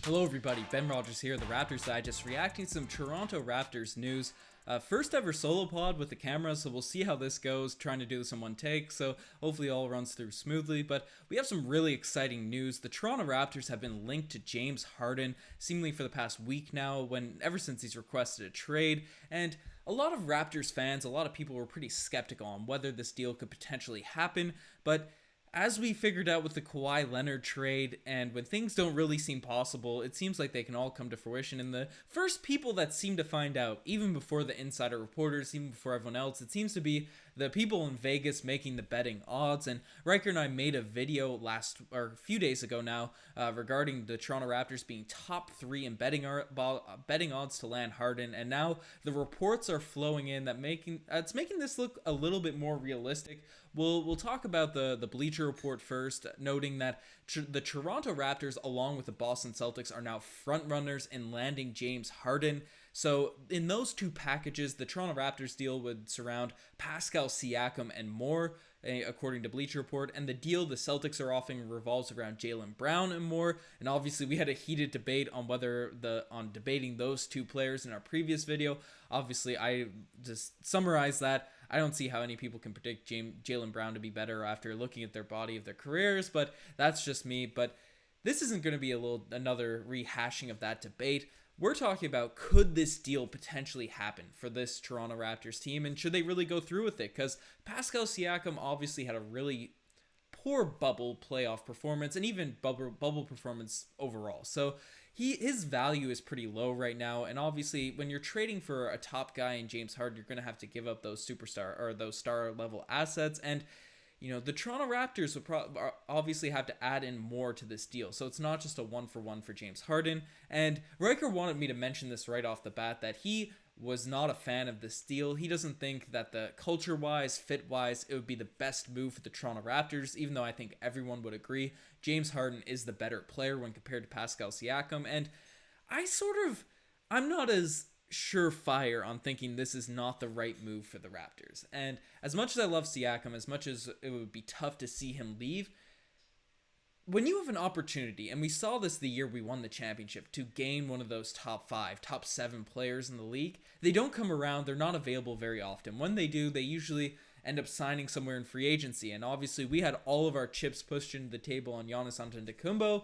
Hello everybody, Ben Rogers here, the Raptors Digest, reacting to some Toronto Raptors news. First ever solo pod with the camera, so we'll see how this goes, trying to do this in one take, so hopefully all runs through smoothly. But we have some really exciting news. The Toronto Raptors have been linked to James Harden, seemingly for the past week now, ever since he's requested a trade, and a lot of Raptors fans, a lot of people were pretty skeptical on whether this deal could potentially happen, but as we figured out with the Kawhi Leonard trade, and when things don't really seem possible, it seems like they can all come to fruition. And the first people that seem to find out, even before the insider reporters, even before everyone else, it seems to be the people in Vegas making the betting odds. And Riker and I made a video a few days ago now regarding the Toronto Raptors being top 3 in betting odds to land Harden. And now the reports are flowing in that it's making this look a little bit more realistic. We'll talk about the Bleacher Report first, noting that the Toronto Raptors, along with the Boston Celtics, are now frontrunners in landing James Harden. So in those two packages, the Toronto Raptors deal would surround Pascal Siakam and more, according to Bleacher Report, and the deal the Celtics are offering revolves around Jaylen Brown and more. And obviously, we had a heated debate on debating those two players in our previous video. Obviously, I just summarized that. I don't see how any people can predict Jaylen Brown to be better after looking at their body of their careers, but that's just me. But this isn't going to be another rehashing of that debate. We're talking about, could this deal potentially happen for this Toronto Raptors team, and should they really go through with it? Because Pascal Siakam obviously had a really poor bubble playoff performance, and even bubble performance overall. So his value is pretty low right now, and obviously when you're trading for a top guy in James Harden, you're going to have to give up those superstar or those star level assets. And the Toronto Raptors would obviously have to add in more to this deal. So it's not just a one-for-one for James Harden. And Riker wanted me to mention this right off the bat, that he was not a fan of this deal. He doesn't think that the culture-wise, fit-wise, it would be the best move for the Toronto Raptors, even though I think everyone would agree James Harden is the better player when compared to Pascal Siakam. And I'm not as surefire on thinking this is not the right move for the Raptors. And as much as I love Siakam, as much as it would be tough to see him leave, when you have an opportunity, and we saw this the year we won the championship, to gain one of those top 5, top 7 players in the league, they don't come around. They're not available very often. When they do, they usually end up signing somewhere in free agency. And obviously, we had all of our chips pushed into the table on Giannis Antetokounmpo,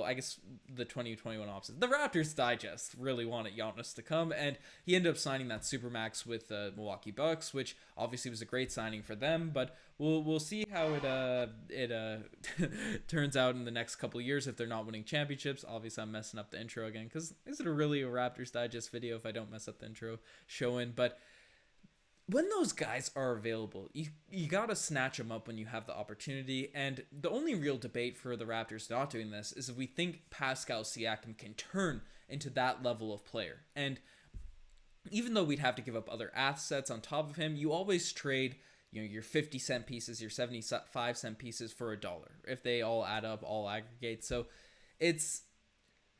I guess the 2021 opposite. The Raptors Digest really wanted Giannis to come, and he ended up signing that Supermax with the Milwaukee Bucks, which obviously was a great signing for them. But we'll see how it turns out in the next couple of years if they're not winning championships. Obviously, I'm messing up the intro again, because is it really a Raptors Digest video if I don't mess up the intro showing? But when those guys are available, you gotta snatch them up when you have the opportunity. And the only real debate for the Raptors not doing this is if we think Pascal Siakam can turn into that level of player. And even though we'd have to give up other assets on top of him, you always trade your 50-cent pieces, your 75-cent pieces for $1 if they all add up, all aggregate. So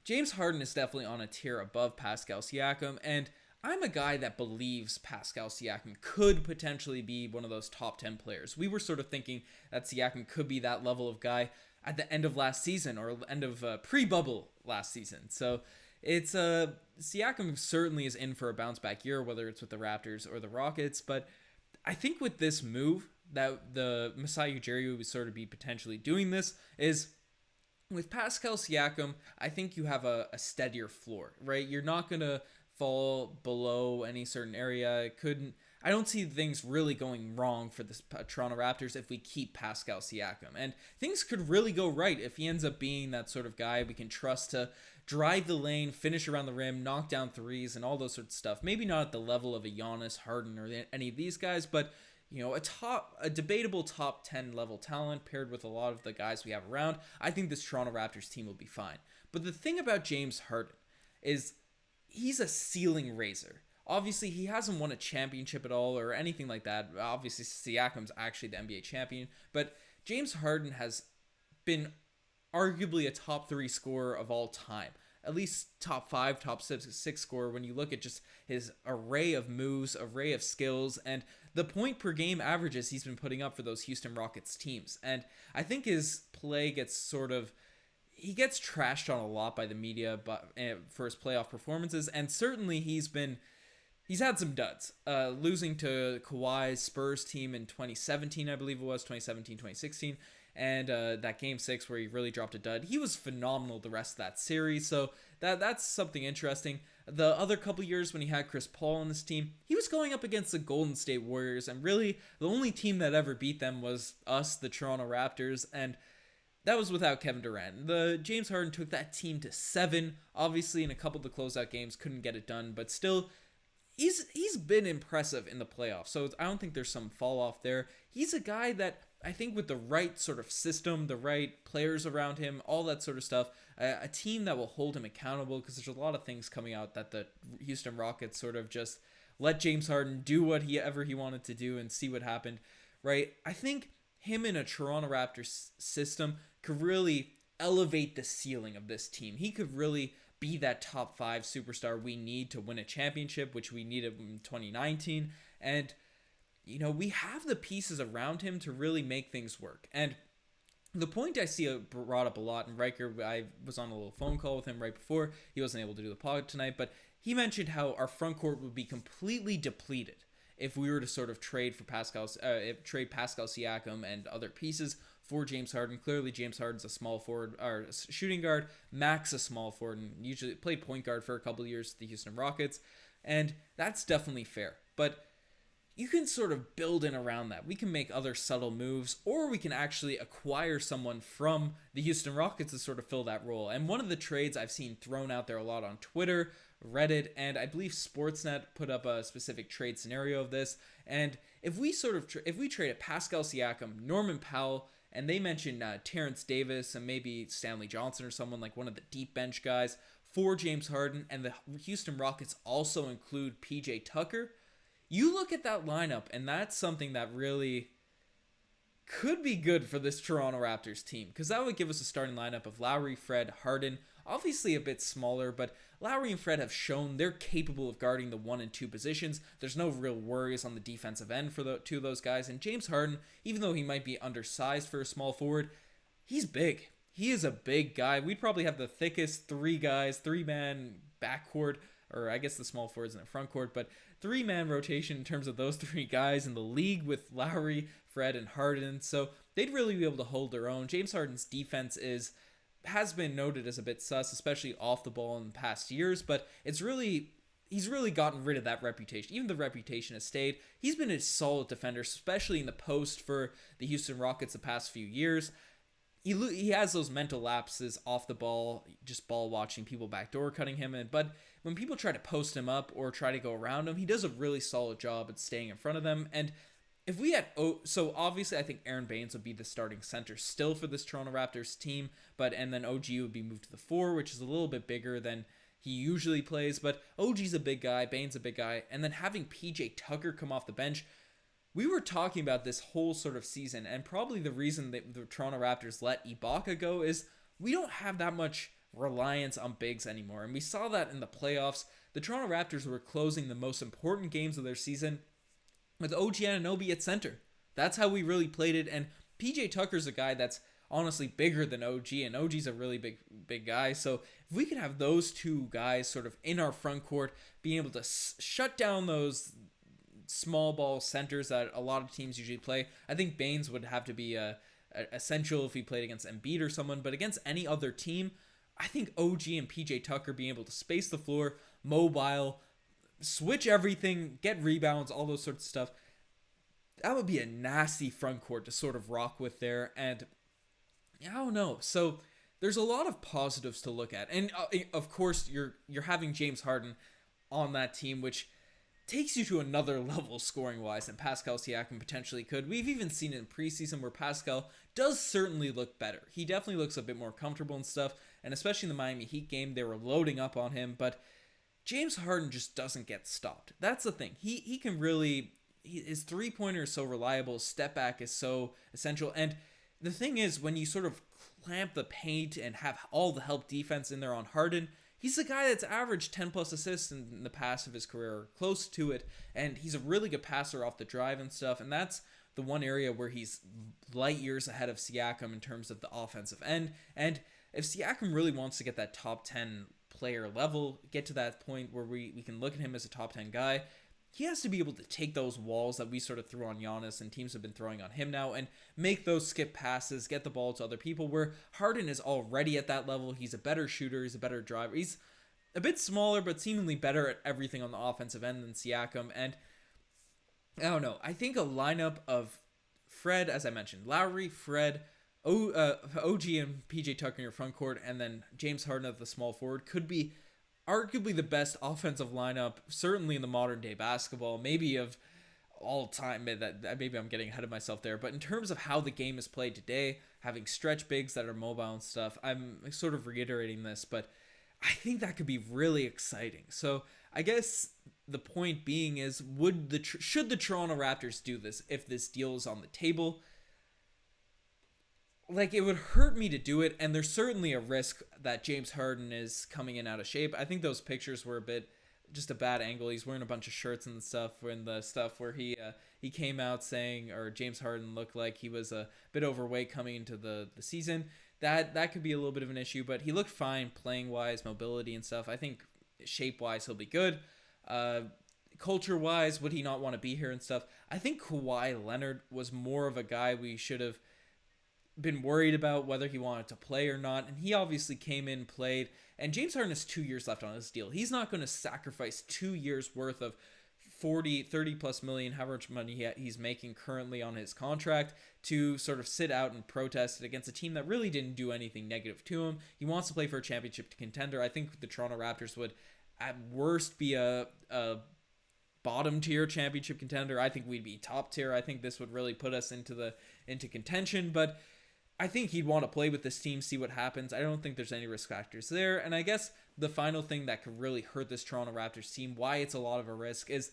James Harden is definitely on a tier above Pascal Siakam, and I'm a guy that believes Pascal Siakam could potentially be one of those top 10 players. We were sort of thinking that Siakam could be that level of guy at the end of last season, or end of pre-bubble last season. So Siakam certainly is in for a bounce back year, whether it's with the Raptors or the Rockets. But I think with this move that the Masai Ujiri would sort of be potentially doing this is, with Pascal Siakam, I think you have a steadier floor, right? You're not going to fall below any certain area. I don't see things really going wrong for the Toronto Raptors if we keep Pascal Siakam. And things could really go right if he ends up being that sort of guy we can trust to drive the lane, finish around the rim, knock down threes, and all those sorts of stuff. Maybe not at the level of a Giannis, Harden, or any of these guys, but a debatable top 10 level talent paired with a lot of the guys we have around. I think this Toronto Raptors team will be fine. But the thing about James Harden is he's a ceiling raiser. Obviously, he hasn't won a championship at all or anything like that. Obviously, Siakam's actually the NBA champion. But James Harden has been arguably a top 3 scorer of all time. At least top 5, top 6 scorer when you look at just his array of moves, array of skills, and the point per game averages he's been putting up for those Houston Rockets teams. And I think his play gets he gets trashed on a lot by the media, but for his playoff performances, and certainly he's had some duds. Losing to Kawhi's Spurs team in 2017, I believe it was 2017, 2016, and that game 6 where he really dropped a dud. He was phenomenal the rest of that series, so that's something interesting. The other couple years when he had Chris Paul on this team, he was going up against the Golden State Warriors, and really the only team that ever beat them was us, the Toronto Raptors, and that was without Kevin Durant. The James Harden took that team to 7. Obviously, in a couple of the closeout games, couldn't get it done, but still, he's been impressive in the playoffs. So I don't think there's some fall off there. He's a guy that I think with the right sort of system, the right players around him, all that sort of stuff, a team that will hold him accountable, because there's a lot of things coming out that the Houston Rockets sort of just let James Harden do whatever he wanted to do and see what happened, right? I think him in a Toronto Raptors system could really elevate the ceiling of this team. He could really be that top 5 superstar we need to win a championship, which we needed in 2019. And, we have the pieces around him to really make things work. And the point I see brought up a lot, and Riker, I was on a little phone call with him right before. He wasn't able to do the pod tonight, but he mentioned how our front court would be completely depleted if we were to sort of trade Pascal Siakam and other pieces for James Harden. Clearly, James Harden's a small forward or shooting guard, Max a small forward, and usually played point guard for a couple of years at the Houston Rockets, and that's definitely fair. But you can sort of build in around that. We can make other subtle moves, or we can actually acquire someone from the Houston Rockets to sort of fill that role. And one of the trades I've seen thrown out there a lot on Twitter, Reddit, and I believe Sportsnet put up a specific trade scenario of this. And if we trade a Pascal Siakam, Norman Powell, and they mentioned Terrence Davis and maybe Stanley Johnson or someone like one of the deep bench guys for James Harden, and the Houston Rockets also include PJ Tucker, you look at that lineup, and that's something that really could be good for this Toronto Raptors team, because that would give us a starting lineup of Lowry, Fred, Harden, obviously a bit smaller, but Lowry and Fred have shown they're capable of guarding the 1 and 2 positions. There's no real worries on the defensive end for the 2 of those guys, and James Harden, even though he might be undersized for a small forward, he's big. He is a big guy. We'd probably have the thickest 3-man backcourt, or I guess the small forwards in the front court, but 3-man rotation in terms of those 3 guys in the league with Lowry, Fred, and Harden. So they'd really be able to hold their own. James Harden's defense has been noted as a bit sus, especially off the ball in the past years, but he's really gotten rid of that reputation. Even the reputation has stayed. He's been a solid defender, especially in the post for the Houston Rockets the past few years. He has those mental lapses off the ball, just ball watching, people backdoor cutting him in. But when people try to post him up or try to go around him, he does a really solid job at staying in front of them. And if we had, so obviously I think Aaron Baines would be the starting center still for this Toronto Raptors team, and then OG would be moved to the 4, which is a little bit bigger than he usually plays. But OG's a big guy, Baines a big guy, and then having PJ Tucker come off the bench. We were talking about this whole sort of season, and probably the reason that the Toronto Raptors let Ibaka go is we don't have that much reliance on bigs anymore. And we saw that in the playoffs. The Toronto Raptors were closing the most important games of their season with OG Anunoby at center. That's how we really played it. And PJ Tucker's a guy that's honestly bigger than OG, and OG's a really big guy. So if we could have those 2 guys sort of in our front court, being able to shut down those small ball centers that a lot of teams usually play. I think Baines would have to be essential if he played against Embiid or someone, but against any other team, I think OG and PJ Tucker being able to space the floor, mobile, switch everything, get rebounds, all those sorts of stuff, that would be a nasty front court to sort of rock with there. And I don't know. So there's a lot of positives to look at. And of course, you're having James Harden on that team, which takes you to another level scoring-wise than Pascal Siakam potentially could. We've even seen it in preseason where Pascal does certainly look better. He definitely looks a bit more comfortable and stuff, and especially in the Miami Heat game, they were loading up on him, but James Harden just doesn't get stopped. That's the thing. He can really... his three-pointer is so reliable, his step back is so essential, and the thing is, when you sort of clamp the paint and have all the help defense in there on Harden, he's a guy that's averaged 10-plus assists in the past of his career, or close to it, and he's a really good passer off the drive and stuff, and that's the one area where he's light years ahead of Siakam in terms of the offensive end. And if Siakam really wants to get that top 10 player level, get to that point where we can look at him as a top 10 guy, he has to be able to take those walls that we sort of threw on Giannis and teams have been throwing on him now and make those skip passes, get the ball to other people, where Harden is already at that level. He's a better shooter. He's a better driver. He's a bit smaller, but seemingly better at everything on the offensive end than Siakam. And I don't know. I think a lineup of Fred, as I mentioned, Lowry, Fred, OG and PJ Tucker in your front court, and then James Harden at the small forward could be arguably the best offensive lineup, certainly in the modern day basketball, maybe of all time. Maybe I'm getting ahead of myself there, but in terms of how the game is played today, having stretch bigs that are mobile and stuff, I'm sort of reiterating this, but I think that could be really exciting. So I guess the point being is, should the Toronto Raptors do this if this deal is on the table? Like, it would hurt me to do it, and there's certainly a risk that James Harden is coming in out of shape. I think those pictures were just a bad angle. He's wearing a bunch of shirts and stuff, when the stuff where he came out saying, or James Harden looked like he was a bit overweight coming into the season. That could be a little bit of an issue, but he looked fine playing wise, mobility and stuff. I think shape wise he'll be good. Culture wise, would he not want to be here and stuff? I think Kawhi Leonard was more of a guy we should have been worried about whether he wanted to play or not, and he obviously came in, played, and James Harden has 2 years left on his deal. He's not going to sacrifice 2 years worth of 30 plus million, however much money he's making currently on his contract, to sort of sit out and protest it against a team that really didn't do anything negative to him. He wants to play for a championship contender. I think the Toronto Raptors would at worst be a bottom tier championship contender. I think we'd be top tier. I think this would really put us into contention, but I think he'd want to play with this team, see what happens. I don't think there's any risk factors there. And I guess the final thing that could really hurt this Toronto Raptors team, why it's a lot of a risk, is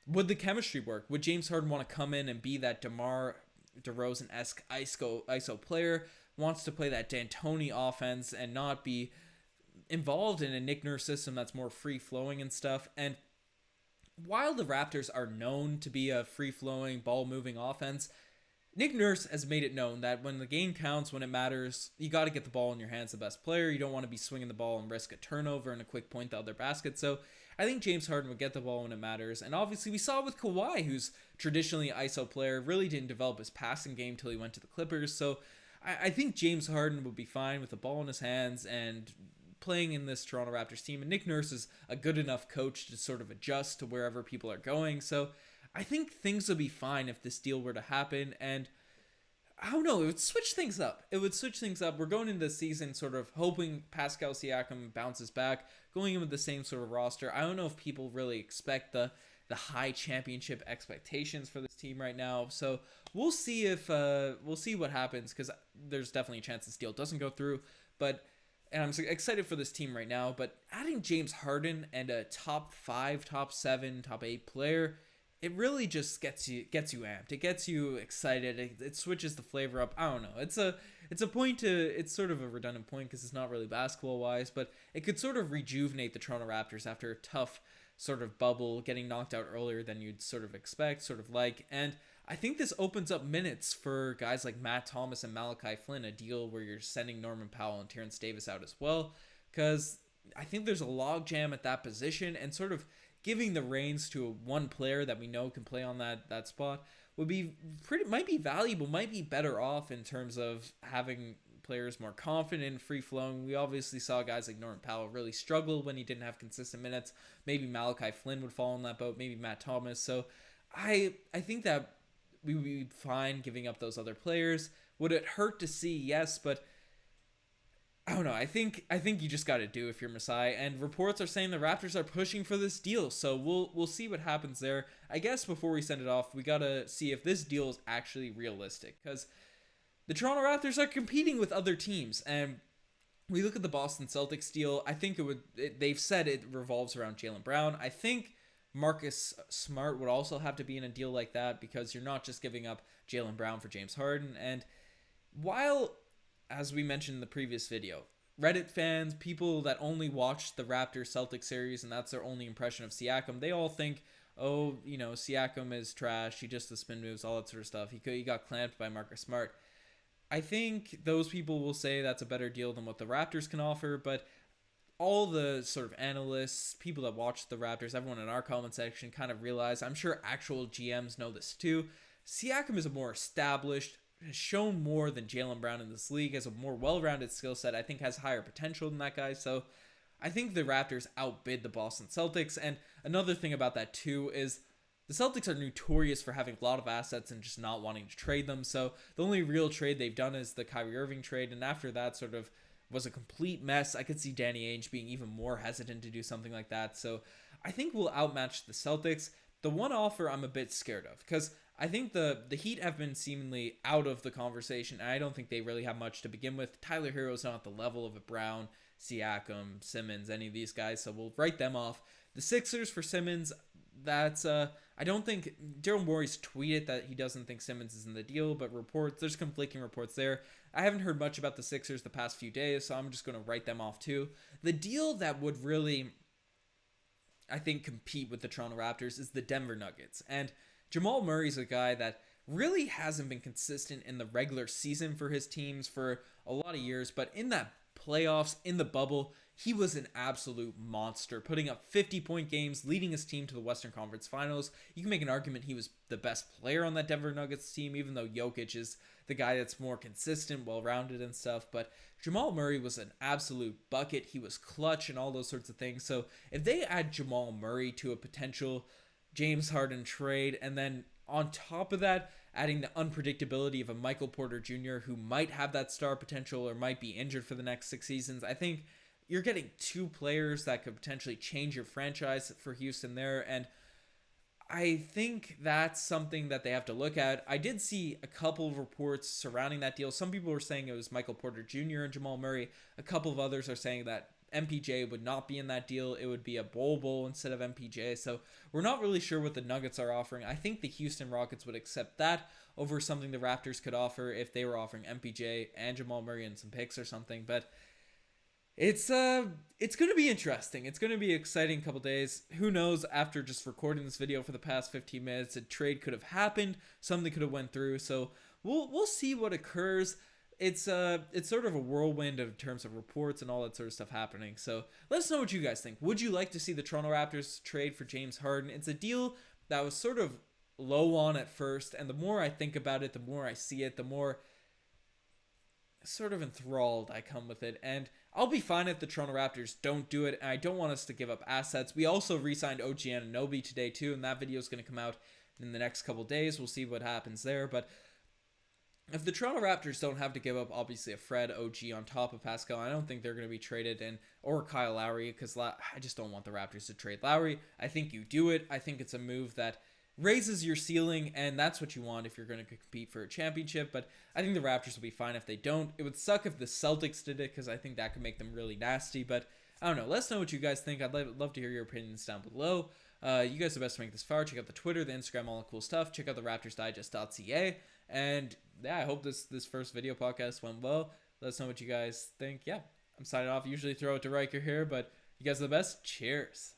would the chemistry work? Would James Harden want to come in and be that DeMar DeRozan-esque ISO player, wants to play that D'Antoni offense and not be involved in a Nick Nurse system that's more free-flowing and stuff? And while the Raptors are known to be a free-flowing, ball-moving offense, Nick Nurse has made it known that when the game counts, when it matters, you got to get the ball in your hands, the best player. You don't want to be swinging the ball and risk a turnover and a quick point to other basket. So I think James Harden would get the ball when it matters. And obviously we saw with Kawhi, who's traditionally an ISO player, really didn't develop his passing game till he went to the Clippers. So I think James Harden would be fine with the ball in his hands and playing in this Toronto Raptors team. And Nick Nurse is a good enough coach to sort of adjust to wherever people are going. So I think things would be fine if this deal were to happen, and I don't know, it would switch things up. We're going into the season sort of hoping Pascal Siakam bounces back, going in with the same sort of roster. I don't know if people really expect the high championship expectations for this team right now. So we'll see what happens, because there's definitely a chance this deal doesn't go through. And I'm excited for this team right now. But adding James Harden and a top 5, top 7, top 8 player, it really just gets you amped. It gets you excited. It switches the flavor up. I don't know. It's sort of a redundant point because it's not really basketball wise, but it could sort of rejuvenate the Toronto Raptors after a tough sort of bubble, getting knocked out earlier than you'd sort of expect, sort of like. And I think this opens up minutes for guys like Matt Thomas and Malachi Flynn, a deal where you're sending Norman Powell and Terrence Davis out as well, because I think there's a logjam at that position, and sort of giving the reins to one player that we know can play on that spot might be valuable, might be better off in terms of having players more confident, free flowing. We obviously saw guys like Norman Powell really struggle when he didn't have consistent minutes. Maybe Malachi Flynn would fall in that boat, maybe Matt Thomas. So I think that we would be fine giving up those other players. Would it hurt to see? Yes, but I don't know. I think you just got to do if you're Masai. And reports are saying the Raptors are pushing for this deal, so we'll see what happens there. I guess before we send it off, we got to see if this deal is actually realistic, because the Toronto Raptors are competing with other teams, and we look at the Boston Celtics deal. I think they've said it revolves around Jaylen Brown. I think Marcus Smart would also have to be in a deal like that, because you're not just giving up Jaylen Brown for James Harden. And while, as we mentioned in the previous video, Reddit fans, people that only watch the Raptors-Celtics series and that's their only impression of Siakam, they all think, oh, Siakam is trash, he just does spin moves, all that sort of stuff. He got clamped by Marcus Smart. I think those people will say that's a better deal than what the Raptors can offer, but all the sort of analysts, people that watch the Raptors, everyone in our comment section kind of realize, I'm sure actual GMs know this too. Siakam is a more established, has shown more than Jaylen Brown in this league, has a more well-rounded skill set, I think has higher potential than that guy. So I think the Raptors outbid the Boston Celtics. And another thing about that too is the Celtics are notorious for having a lot of assets and just not wanting to trade them. So the only real trade they've done is the Kyrie Irving trade. And after that sort of was a complete mess, I could see Danny Ainge being even more hesitant to do something like that. So I think we'll outmatch the Celtics. The one offer I'm a bit scared of because I think the Heat have been seemingly out of the conversation, and I don't think they really have much to begin with. Tyler Hero's not at the level of a Brown, Siakam, Simmons, any of these guys, so we'll write them off. The Sixers for Simmons, that's I don't think Daryl Morey's tweeted that he doesn't think Simmons is in the deal, but there's conflicting reports there. I haven't heard much about the Sixers the past few days, so I'm just going to write them off too. The deal that would really, I think, compete with the Toronto Raptors is the Denver Nuggets. And Jamal Murray's a guy that really hasn't been consistent in the regular season for his teams for a lot of years, but in that playoffs, in the bubble, he was an absolute monster, putting up 50-point games, leading his team to the Western Conference Finals. You can make an argument he was the best player on that Denver Nuggets team, even though Jokic is the guy that's more consistent, well-rounded and stuff. But Jamal Murray was an absolute bucket. He was clutch and all those sorts of things. So if they add Jamal Murray to a potential James Harden trade, and then on top of that, adding the unpredictability of a Michael Porter Jr. who might have that star potential or might be injured for the next 6 seasons, I think you're getting two players that could potentially change your franchise for Houston there, and I think that's something that they have to look at. I did see a couple of reports surrounding that deal. Some people were saying it was Michael Porter Jr. and Jamal Murray. A couple of others are saying that MPJ would not be in that deal. It would be a Bol instead of MPJ. So we're not really sure what the Nuggets are offering. I think the Houston Rockets would accept that over something the Raptors could offer if they were offering MPJ and Jamal Murray and some picks or something. But it's going to be interesting. It's going to be an exciting couple days. Who knows, after just recording this video for the past 15 minutes, a trade could have happened, something could have went through. So we'll see what occurs. It's sort of a whirlwind in terms of reports and all that sort of stuff happening. So let us know what you guys think. Would you like to see the Toronto Raptors trade for James Harden? It's a deal that was sort of low on at first, and the more I think about it, the more I see it, the more sort of enthralled I come with it. And I'll be fine if the Toronto Raptors don't do it, and I don't want us to give up assets. We also re-signed OG Anunoby today too, and that video is going to come out in the next couple days. We'll see what happens there, but if the Toronto Raptors don't have to give up, obviously, a Fred, OG on top of Pascal, I don't think they're going to be traded, or Kyle Lowry, because I just don't want the Raptors to trade Lowry. I think you do it. I think it's a move that raises your ceiling, and that's what you want if you're going to compete for a championship, but I think the Raptors will be fine if they don't. It would suck if the Celtics did it, because I think that could make them really nasty, but I don't know. Let us know what you guys think. I'd love to hear your opinions down below. You guys are the best to make this far. Check out the Twitter, the Instagram, all the cool stuff. Check out the RaptorsDigest.ca. And yeah, I hope this first video podcast went well. Let us know what you guys think. Yeah, I'm signing off. Usually throw it to Riker here, but you guys are the best. Cheers.